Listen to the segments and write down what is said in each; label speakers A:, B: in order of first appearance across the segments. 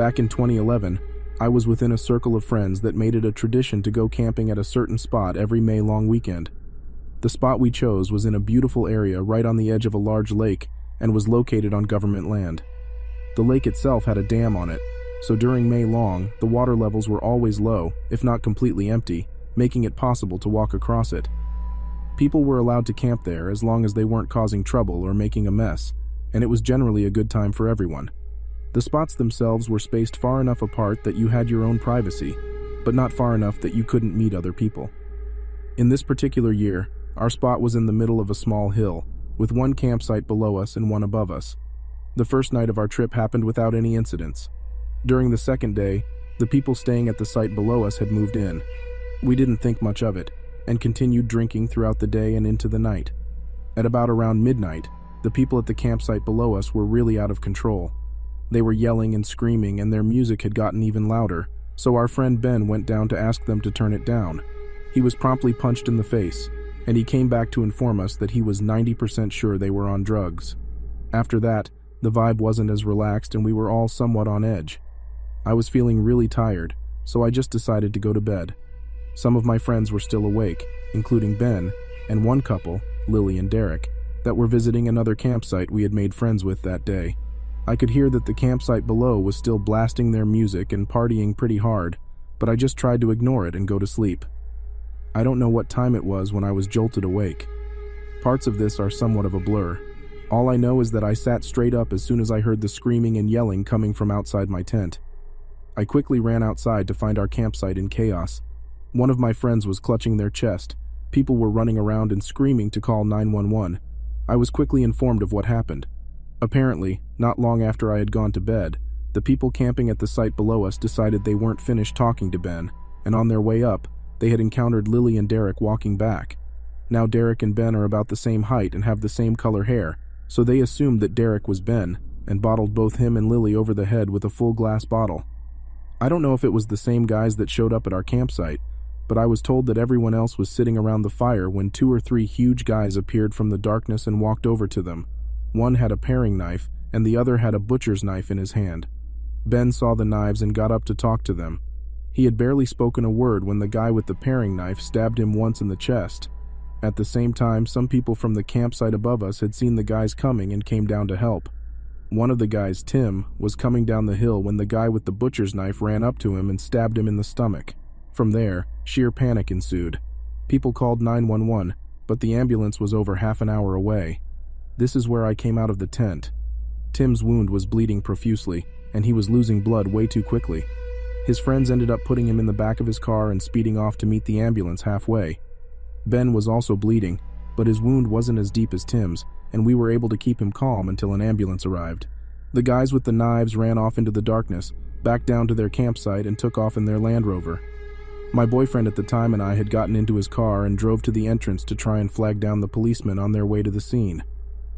A: Back in 2011, I was within a circle of friends that made it a tradition to go camping at a certain spot every May long weekend. The spot we chose was in a beautiful area right on the edge of a large lake and was located on government land. The lake itself had a dam on it, so during May long, the water levels were always low, if not completely empty, making it possible to walk across it. People were allowed to camp there as long as they weren't causing trouble or making a mess, and it was generally a good time for everyone. The spots themselves were spaced far enough apart that you had your own privacy, but not far enough that you couldn't meet other people. In this particular year, our spot was in the middle of a small hill, with one campsite below us and one above us. The first night of our trip happened without any incidents. During the second day, the people staying at the site below us had moved in. We didn't think much of it, and continued drinking throughout the day and into the night. At about around midnight, the people at the campsite below us were really out of control. They were yelling and screaming, and their music had gotten even louder, so our friend Ben went down to ask them to turn it down. He was promptly punched in the face, and he came back to inform us that he was 90% sure they were on drugs. After that, the vibe wasn't as relaxed and we were all somewhat on edge. I was feeling really tired, so I just decided to go to bed. Some of my friends were still awake, including Ben, and one couple, Lily and Derek, that were visiting another campsite we had made friends with that day. I could hear that the campsite below was still blasting their music and partying pretty hard, but I just tried to ignore it and go to sleep. I don't know what time it was when I was jolted awake. Parts of this are somewhat of a blur. All I know is that I sat straight up as soon as I heard the screaming and yelling coming from outside my tent. I quickly ran outside to find our campsite in chaos. One of my friends was clutching their chest. People were running around and screaming to call 911. I was quickly informed of what happened. Apparently, not long after I had gone to bed, the people camping at the site below us decided they weren't finished talking to Ben, and on their way up, they had encountered Lily and Derek walking back. Now Derek and Ben are about the same height and have the same color hair, so they assumed that Derek was Ben, and bottled both him and Lily over the head with a full glass bottle. I don't know if it was the same guys that showed up at our campsite, but I was told that everyone else was sitting around the fire when 2 or 3 huge guys appeared from the darkness and walked over to them. One had a paring knife, and the other had a butcher's knife in his hand. Ben saw the knives and got up to talk to them. He had barely spoken a word when the guy with the paring knife stabbed him once in the chest. At the same time, some people from the campsite above us had seen the guys coming and came down to help. One of the guys, Tim, was coming down the hill when the guy with the butcher's knife ran up to him and stabbed him in the stomach. From there, sheer panic ensued. People called 911, but the ambulance was over half an hour away. This is where I came out of the tent. Tim's wound was bleeding profusely, and he was losing blood way too quickly. His friends ended up putting him in the back of his car and speeding off to meet the ambulance halfway. Ben was also bleeding, but his wound wasn't as deep as Tim's, and we were able to keep him calm until an ambulance arrived. The guys with the knives ran off into the darkness, back down to their campsite, and took off in their Land Rover. My boyfriend at the time and I had gotten into his car and drove to the entrance to try and flag down the policemen on their way to the scene.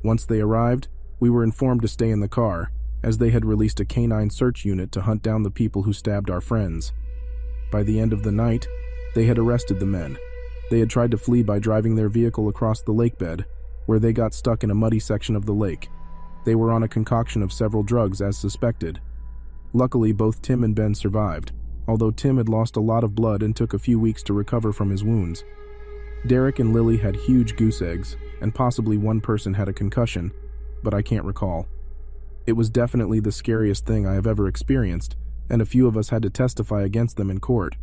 A: Once they arrived, we were informed to stay in the car, as they had released a canine search unit to hunt down the people who stabbed our friends. By the end of the night, they had arrested the men. They had tried to flee by driving their vehicle across the lake bed, where they got stuck in a muddy section of the lake. They were on a concoction of several drugs as suspected. Luckily, both Tim and Ben survived, although Tim had lost a lot of blood and took a few weeks to recover from his wounds. Derek and Lily had huge goose eggs, and possibly one person had a concussion, but I can't recall. It was definitely the scariest thing I have ever experienced, and a few of us had to testify against them in court.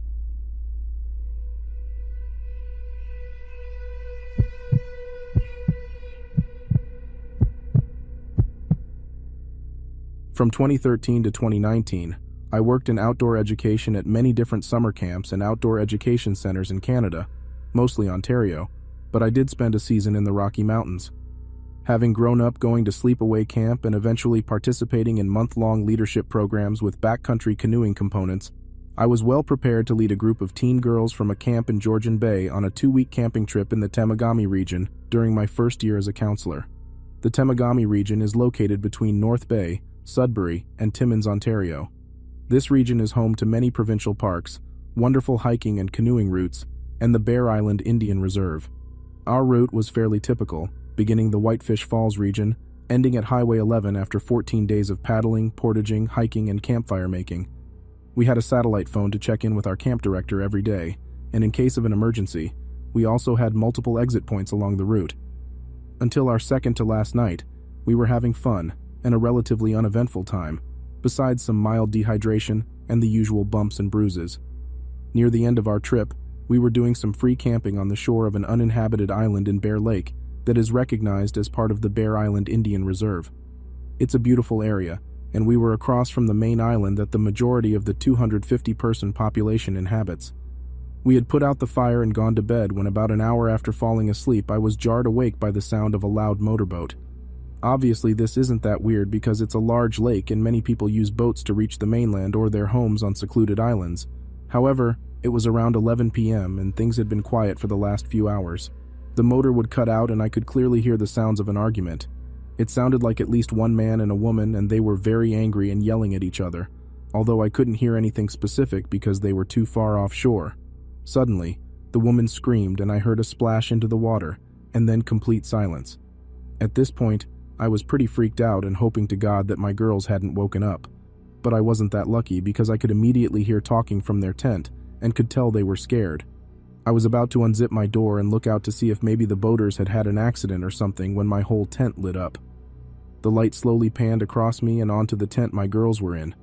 A: From 2013 to 2019, I worked in outdoor education at many different summer camps and outdoor education centers in Canada, mostly Ontario, but I did spend a season in the Rocky Mountains. Having grown up going to sleepaway camp and eventually participating in month-long leadership programs with backcountry canoeing components, I was well prepared to lead a group of teen girls from a camp in Georgian Bay on a 2-week camping trip in the Temagami region during my first year as a counselor. The Temagami region is located between North Bay, Sudbury, and Timmins, Ontario. This region is home to many provincial parks, wonderful hiking and canoeing routes, and the Bear Island Indian Reserve. Our route was fairly typical, beginning the Whitefish Falls region, ending at Highway 11 after 14 days of paddling, portaging, hiking, and campfire making. We had a satellite phone to check in with our camp director every day, and in case of an emergency, we also had multiple exit points along the route. Until our second to last night, we were having fun and a relatively uneventful time, besides some mild dehydration and the usual bumps and bruises. Near the end of our trip, we were doing some free camping on the shore of an uninhabited island in Bear Lake that is recognized as part of the Bear Island Indian Reserve. It's a beautiful area, and we were across from the main island that the majority of the 250-person population inhabits. We had put out the fire and gone to bed when about an hour after falling asleep I was jarred awake by the sound of a loud motorboat. Obviously this isn't that weird because it's a large lake and many people use boats to reach the mainland or their homes on secluded islands. However, it was around 11 p.m. and things had been quiet for the last few hours. The motor would cut out and I could clearly hear the sounds of an argument. It sounded like at least one man and a woman, and they were very angry and yelling at each other, although I couldn't hear anything specific because they were too far offshore. Suddenly, the woman screamed and I heard a splash into the water, and then complete silence. At this point, I was pretty freaked out and hoping to God that my girls hadn't woken up. But I wasn't that lucky because I could immediately hear talking from their tent and could tell they were scared. I was about to unzip my door and look out to see if maybe the boaters had had an accident or something when my whole tent lit up. The light slowly panned across me and onto the tent my girls were in.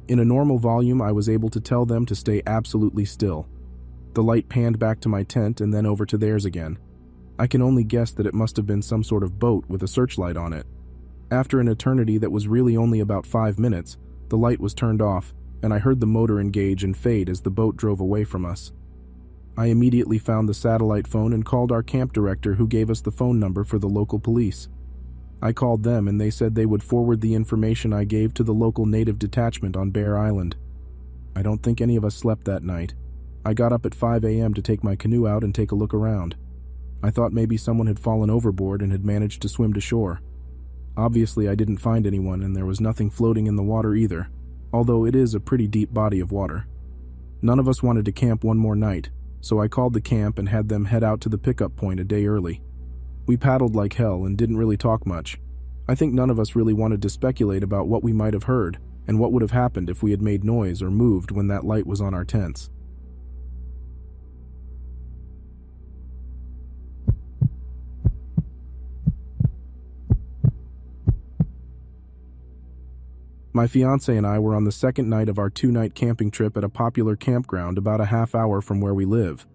A: In a normal volume, I was able to tell them to stay absolutely still. The light panned back to my tent and then over to theirs again. I can only guess that it must have been some sort of boat with a searchlight on it. After an eternity that was really only about 5 minutes, the light was turned off, and I heard the motor engage and fade as the boat drove away from us. I immediately found the satellite phone and called our camp director, who gave us the phone number for the local police. I called them and they said they would forward the information I gave to the local native detachment on Bear Island. I don't think any of us slept that night. I got up at 5 a.m. to take my canoe out and take a look around. I thought maybe someone had fallen overboard and had managed to swim to shore. Obviously, I didn't find anyone, and there was nothing floating in the water either, although it is a pretty deep body of water. None of us wanted to camp one more night, so I called the camp and had them head out to the pickup point a day early. We paddled like hell and didn't really talk much. I think none of us really wanted to speculate about what we might have heard and what would have happened if we had made noise or moved when that light was on our tents. My fiancé and I were on the second night of our 2-night camping trip at a popular campground about a half hour from where we live.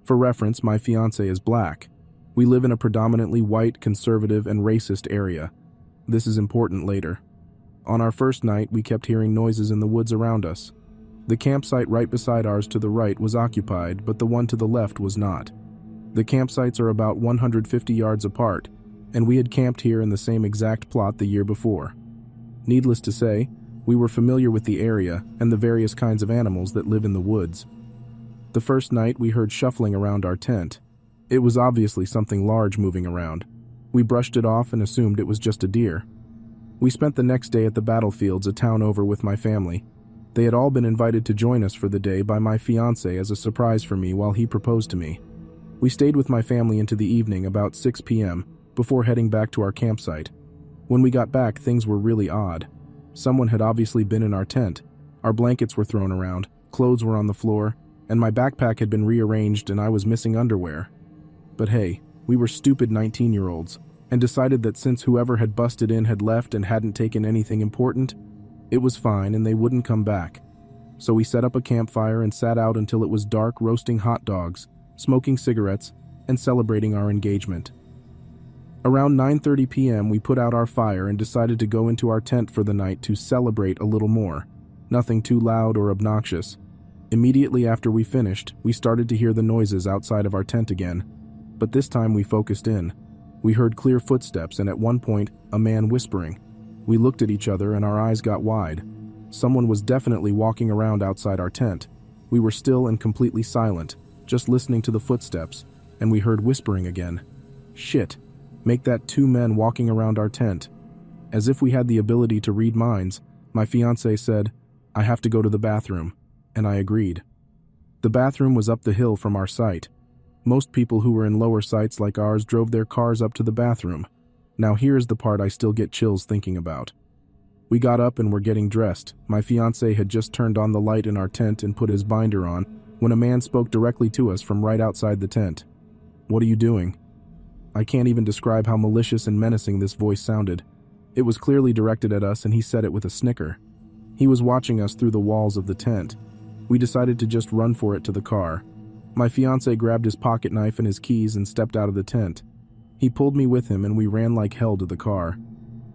A: For reference, my fiancé is black. We live in a predominantly white, conservative, and racist area. This is important later. On our first night, we kept hearing noises in the woods around us. The campsite right beside ours to the right was occupied, but the one to the left was not. The campsites are about 150 yards apart, and we had camped here in the same exact plot the year before. Needless to say, we were familiar with the area and the various kinds of animals that live in the woods. The first night, we heard shuffling around our tent. It was obviously something large moving around. We brushed it off and assumed it was just a deer. We spent the next day at the battlefields a town over with my family. They had all been invited to join us for the day by my fiancé as a surprise for me while he proposed to me. We stayed with my family into the evening about 6 p.m. before heading back to our campsite. When we got back, things were really odd. Someone had obviously been in our tent. Our blankets were thrown around, clothes were on the floor, and my backpack had been rearranged and I was missing underwear. But hey, we were stupid 19-year-olds and decided that since whoever had busted in had left and hadn't taken anything important, it was fine and they wouldn't come back. So we set up a campfire and sat out until it was dark, roasting hot dogs, smoking cigarettes, and celebrating our engagement. Around 9:30 p.m. we put out our fire and decided to go into our tent for the night to celebrate a little more. Nothing too loud or obnoxious. Immediately after we finished, we started to hear the noises outside of our tent again. But this time we focused in. We heard clear footsteps and at one point, a man whispering. We looked at each other and our eyes got wide. Someone was definitely walking around outside our tent. We were still and completely silent, just listening to the footsteps, and we heard whispering again. Shit. Make that 2 men walking around our tent. As if we had the ability to read minds, my fiancé said, "I have to go to the bathroom," and I agreed. The bathroom was up the hill from our site. Most people who were in lower sites like ours drove their cars up to the bathroom. Now here's the part I still get chills thinking about. We got up and were getting dressed. My fiancé had just turned on the light in our tent and put his binder on when a man spoke directly to us from right outside the tent. "What are you doing?" I can't even describe how malicious and menacing this voice sounded. It was clearly directed at us, and he said it with a snicker. He was watching us through the walls of the tent. We decided to just run for it to the car. My fiancé grabbed his pocket knife and his keys and stepped out of the tent. He pulled me with him and we ran like hell to the car.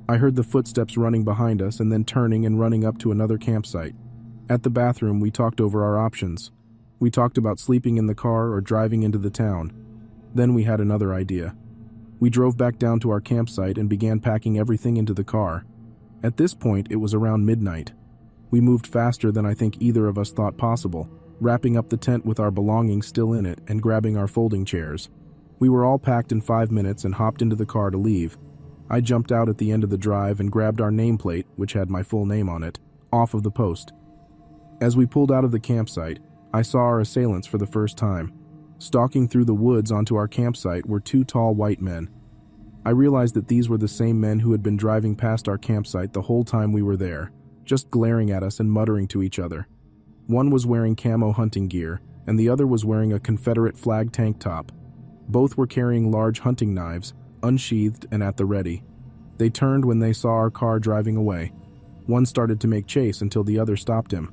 A: I heard the footsteps running behind us and then turning and running up to another campsite. At the bathroom, we talked over our options. We talked about sleeping in the car or driving into the town. Then we had another idea. We drove back down to our campsite and began packing everything into the car. At this point, it was around midnight. We moved faster than I think either of us thought possible, wrapping up the tent with our belongings still in it and grabbing our folding chairs. We were all packed in 5 minutes and hopped into the car to leave. I jumped out at the end of the drive and grabbed our nameplate, which had my full name on it, off of the post. As we pulled out of the campsite, I saw our assailants for the first time. Stalking through the woods onto our campsite were 2 tall white men. I realized that these were the same men who had been driving past our campsite the whole time we were there, just glaring at us and muttering to each other. One was wearing camo hunting gear, and the other was wearing a Confederate flag tank top. Both were carrying large hunting knives, unsheathed and at the ready. They turned when they saw our car driving away. One started to make chase until the other stopped him.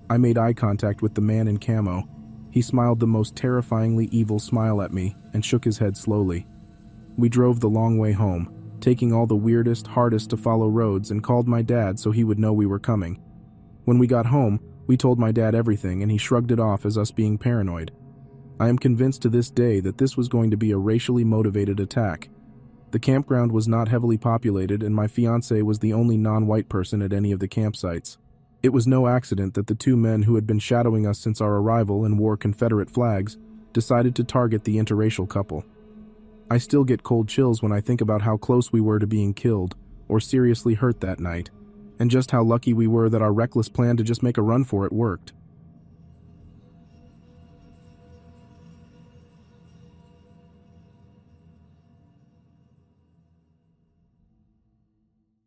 A: I made eye contact with the man in camo. He smiled the most terrifyingly evil smile at me and shook his head slowly. We drove the long way home, taking all the weirdest, hardest to follow roads, and called my dad so he would know we were coming. When we got home, we told my dad everything and he shrugged it off as us being paranoid. I am convinced to this day that this was going to be a racially motivated attack. The campground was not heavily populated and my fiancé was the only non-white person at any of the campsites. It was no accident that the 2 men who had been shadowing us since our arrival and wore Confederate flags decided to target the interracial couple. I still get cold chills when I think about how close we were to being killed or seriously hurt that night, and just how lucky we were that our reckless plan to just make a run for it worked.